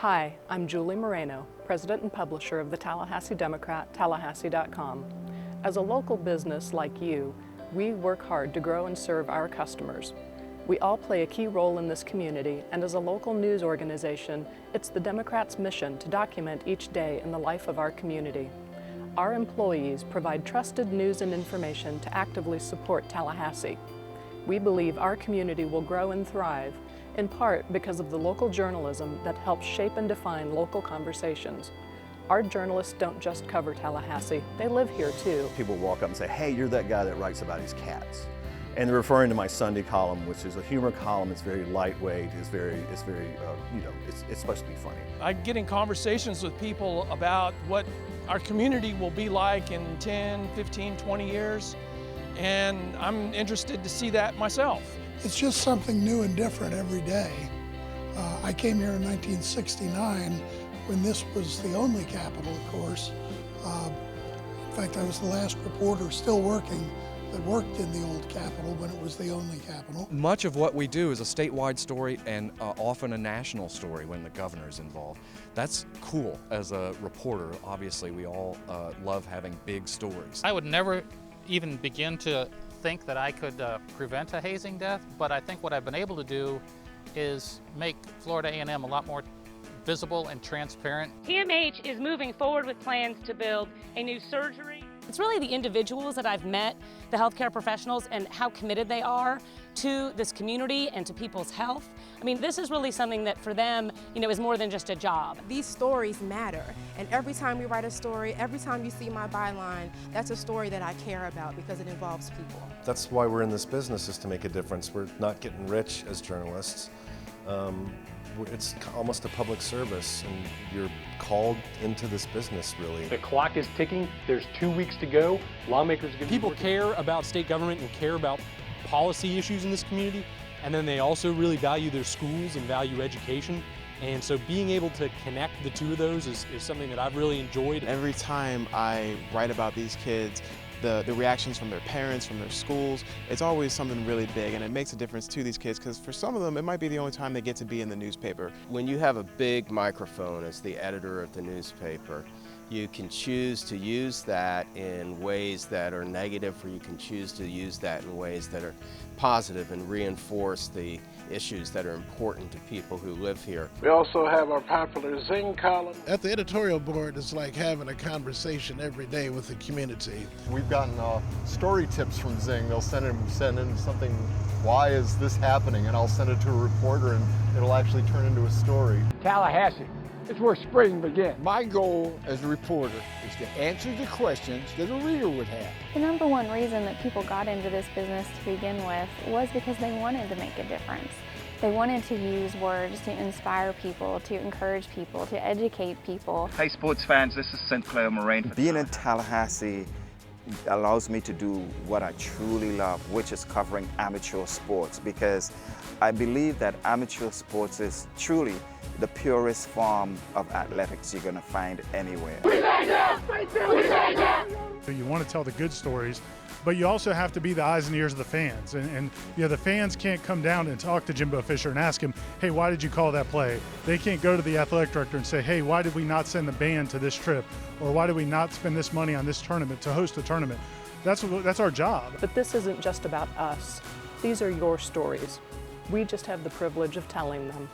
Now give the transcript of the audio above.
Hi, I'm Julie Moreno, President and Publisher of the Tallahassee Democrat, Tallahassee.com. As a local business like you, we work hard to grow and serve our customers. We all play a key role in this community, and as a local news organization, it's the Democrat's mission to document each day in the life of our community. Our employees provide trusted news and information to actively support Tallahassee. We believe our community will grow and thrive, in part because of the local journalism that helps shape and define local conversations. Our journalists don't just cover Tallahassee, they live here too. People walk up and say, hey, you're that guy that writes about his cats. And they're referring to my Sunday column, which is a humor column. It's very lightweight, it's supposed to be funny. I get in conversations with people about what our community will be like in 10, 15, 20 years, and I'm interested to see that myself. It's just something new and different every day. I came here in 1969 when this was the only Capitol, of course. In fact, I was the last reporter still working that worked in the old Capitol when it was the only Capitol. Much of what we do is a statewide story and often a national story when the governor is involved. That's cool as a reporter. Obviously, we all love having big stories. I would never even begin to think that I could prevent a hazing death, but I think what I've been able to do is make Florida A&M a lot more visible and transparent. TMH is moving forward with plans to build a new surgery. It's really the individuals that I've met, the healthcare professionals, and how committed they are to this community and to people's health. I mean, this is really something that for them, is more than just a job. These stories matter, and every time we write a story, every time you see my byline, that's a story that I care about because it involves people. That's why we're in this business, is to make a difference. We're not getting rich as journalists. It's almost a public service, and you're called into this business, really. The clock is ticking. There's 2 weeks to go. Lawmakers are going to People care about state government and care about policy issues in this community, and then they also really value their schools and value education. And so being able to connect the two of those is something that I've really enjoyed. Every time I write about these kids, the reactions from their parents, from their schools, it's always something really big, and it makes a difference to these kids because for some of them it might be the only time they get to be in the newspaper. When you have a big microphone as the editor of the newspaper, you can choose to use that in ways that are negative, or you can choose to use that in ways that are positive and reinforce the issues that are important to people who live here. We also have our popular Zing column. At the editorial board, it's like having a conversation every day with the community. We've gotten story tips from Zing. They'll send in something, why is this happening? And I'll send it to a reporter and it'll actually turn into a story. Tallahassee, it's where spring begins. My goal as a reporter is to answer the questions that a reader would have. The number one reason that people got into this business to begin with was because they wanted to make a difference. They wanted to use words to inspire people, to encourage people, to educate people. Hey sports fans, this is St. Clair Moraine. Being in Tallahassee allows me to do what I truly love, which is covering amateur sports, because I believe that amateur sports is truly the purest form of athletics you're going to find anywhere. You want to tell the good stories, but you also have to be the eyes and ears of the fans. And the fans can't come down and talk to Jimbo Fisher and ask him, hey, why did you call that play? They can't go to the athletic director and say, hey, why did we not send the band to this trip? Or why did we not spend this money on this tournament to host a tournament? That's our job. But this isn't just about us. These are your stories. We just have the privilege of telling them.